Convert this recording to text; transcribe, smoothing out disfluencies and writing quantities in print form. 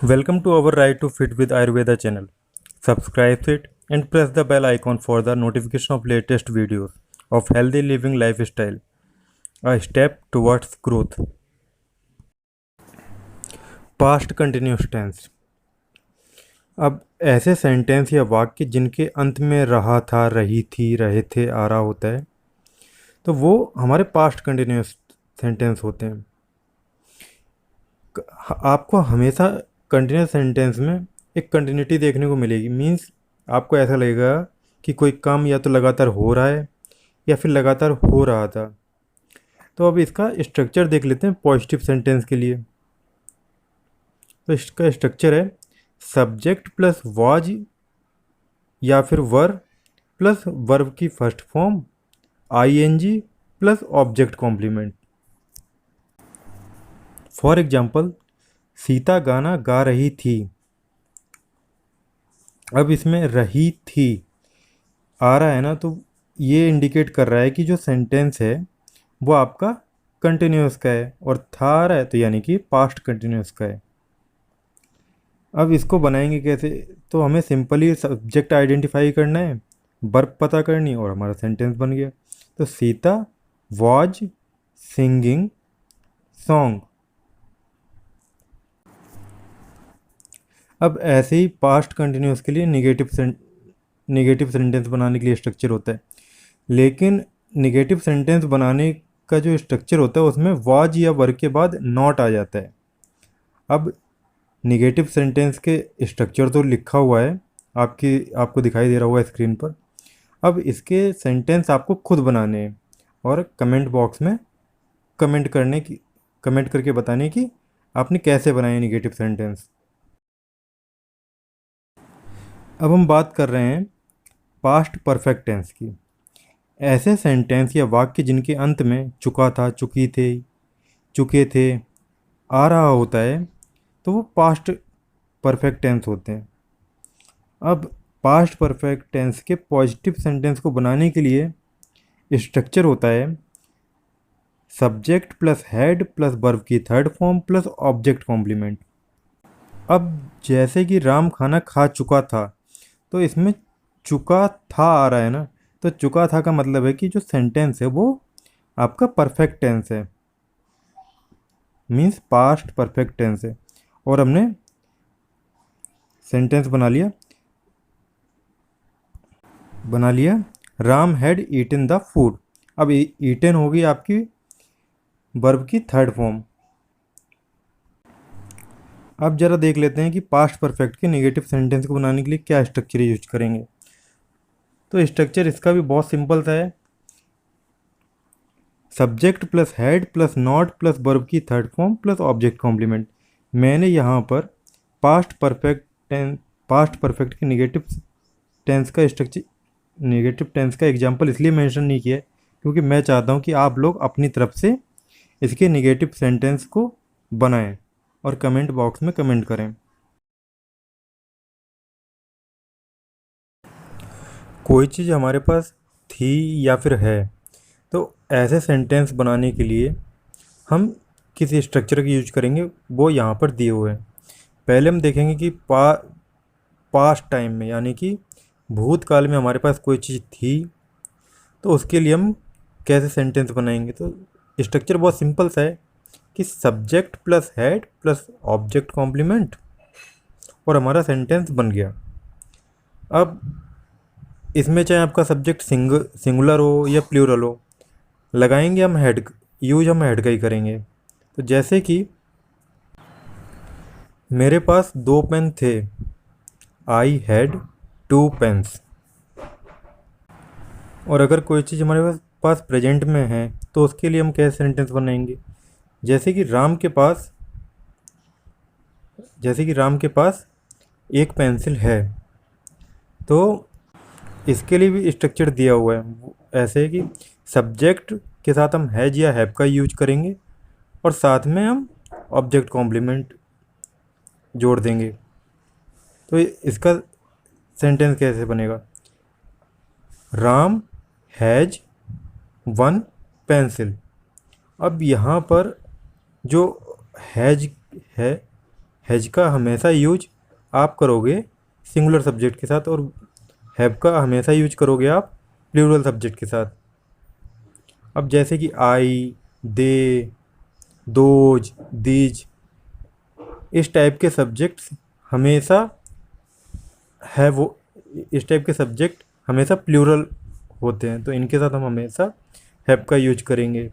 Welcome to our Right to Fit with Ayurveda channel. Subscribe it and press the bell icon for the notification of latest videos of healthy living lifestyle, a step towards growth. Past continuous tense. अब ऐसे sentence या वाक्य जिनके अंत में रहा था, रही थी, रहे थे, आ रहा होता है, तो वो हमारे पास्ट कंटिन्यूस सेंटेंस होते हैं। आपको हमेशा कंटिन्यूस सेंटेंस में एक कंटिन्यूटी देखने को मिलेगी। मीन्स आपको ऐसा लगेगा कि कोई काम या तो लगातार हो रहा है या फिर लगातार हो रहा था। तो अब इसका स्ट्रक्चर देख लेते हैं पॉजिटिव सेंटेंस के लिए। तो इसका स्ट्रक्चर है सब्जेक्ट प्लस वाज या फिर वर प्लस वर्ब की first form ING plus object complement. For example, Sita गाना गा रही थी। अब इसमें रही थी आ रहा है ना, तो ये इंडिकेट कर रहा है कि जो सेंटेंस है वो आपका कंटिन्यूस का है, और था आ रहा है तो यानी कि पास्ट कंटिन्यूस का है। अब इसको बनाएंगे कैसे? तो हमें सिंपली सब्जेक्ट आइडेंटिफाई करना है, वर्ब पता करनी है और हमारा सेंटेंस बन गया। तो सीता वॉज सिंगिंग सॉन्ग। अब ऐसे ही पास्ट कंटिन्यूस के लिए निगेटिव सेंटेंस बनाने के लिए स्ट्रक्चर होता है, लेकिन निगेटिव सेंटेंस बनाने का जो स्ट्रक्चर होता है उसमें वाज या वर के बाद नॉट आ जाता है। अब निगेटिव सेंटेंस के स्ट्रक्चर तो लिखा हुआ है, आपको दिखाई दे रहा होगा स्क्रीन पर। अब इसके सेंटेंस आपको खुद बनाने हैं और कमेंट बॉक्स में कमेंट करके बताने कि आपने कैसे बनाए निगेटिव सेंटेंस। अब हम बात कर रहे हैं पास्ट परफेक्ट टेंस की। ऐसे सेंटेंस या वाक्य जिनके अंत में चुका था, चुकी थे, चुके थे आ रहा होता है, तो वो पास्ट परफेक्ट टेंस होते हैं। अब पास्ट परफेक्ट टेंस के पॉजिटिव सेंटेंस को बनाने के लिए स्ट्रक्चर होता है subject plus had plus verb की third form plus object complement. अब जैसे कि राम खाना खा चुका था, तो इसमें चुका था आ रहा है ना, तो चुका था का मतलब है कि जो सेंटेंस है वो आपका परफेक्ट टेंस है, मीन्स पास्ट परफेक्ट टेंस है। और हमने सेंटेंस बना लिया Ram had eaten the food. अब ईटन होगी आपकी वर्ब की थर्ड फॉर्म। अब जरा देख लेते हैं कि पास्ट परफेक्ट के नेगेटिव सेंटेंस को बनाने के लिए क्या स्ट्रक्चर यूज करेंगे। तो स्ट्रक्चर इसका भी बहुत सिंपल सा है, subject plus had plus not plus verb की third form plus object complement. मैंने यहाँ पर पास्ट परफेक्ट के नेगेटिव टेंस का एग्जाम्पल इसलिए मेंशन नहीं किया है क्योंकि मैं चाहता हूँ कि आप लोग अपनी तरफ से इसके नेगेटिव सेंटेंस को बनाएं और कमेंट बॉक्स में कमेंट करें। कोई चीज़ हमारे पास थी या फिर है, तो ऐसे सेंटेंस बनाने के लिए हम किसी स्ट्रक्चर का यूज करेंगे, वो यहाँ पर दिए हुए हैं। पहले हम देखेंगे कि पास्ट टाइम में यानी कि भूतकाल में हमारे पास कोई चीज़ थी, तो उसके लिए हम कैसे सेंटेंस बनाएंगे। तो स्ट्रक्चर बहुत सिंपल सा है कि subject plus had plus object complement, और हमारा सेंटेंस बन गया। अब इसमें चाहे आपका सब्जेक्ट सिंगुलर हो या प्लूरल हो, लगाएंगे हम हेड का ही करेंगे। तो जैसे कि मेरे पास 2 पेन थे, आई हैड 2 पेन्स। और अगर कोई चीज़ हमारे पास प्रेजेंट में है तो उसके लिए हम कैसे सेंटेंस बनाएंगे। जैसे कि राम के पास एक पेंसिल है, तो इसके लिए भी स्ट्रक्चर दिया हुआ है। ऐसे है कि सब्जेक्ट के साथ हम हैज या हैव का यूज करेंगे और साथ में हम ऑब्जेक्ट कॉम्प्लीमेंट जोड़ देंगे। तो इसका सेंटेंस कैसे बनेगा, राम हैज 1 पेंसिल। अब यहाँ पर जो हैज है हैज का हमेशा यूज आप करोगे सिंगुलर सब्जेक्ट के साथ, और हैव का हमेशा यूज करोगे आप प्लूरल सब्जेक्ट के साथ। अब जैसे कि आई, दे, दोज, दीज, इस टाइप के सब्जेक्ट्स हमेशा है वो इस टाइप के सब्जेक्ट हमेशा प्लूरल होते हैं, तो इनके साथ हम हमेशा हैव का यूज करेंगे।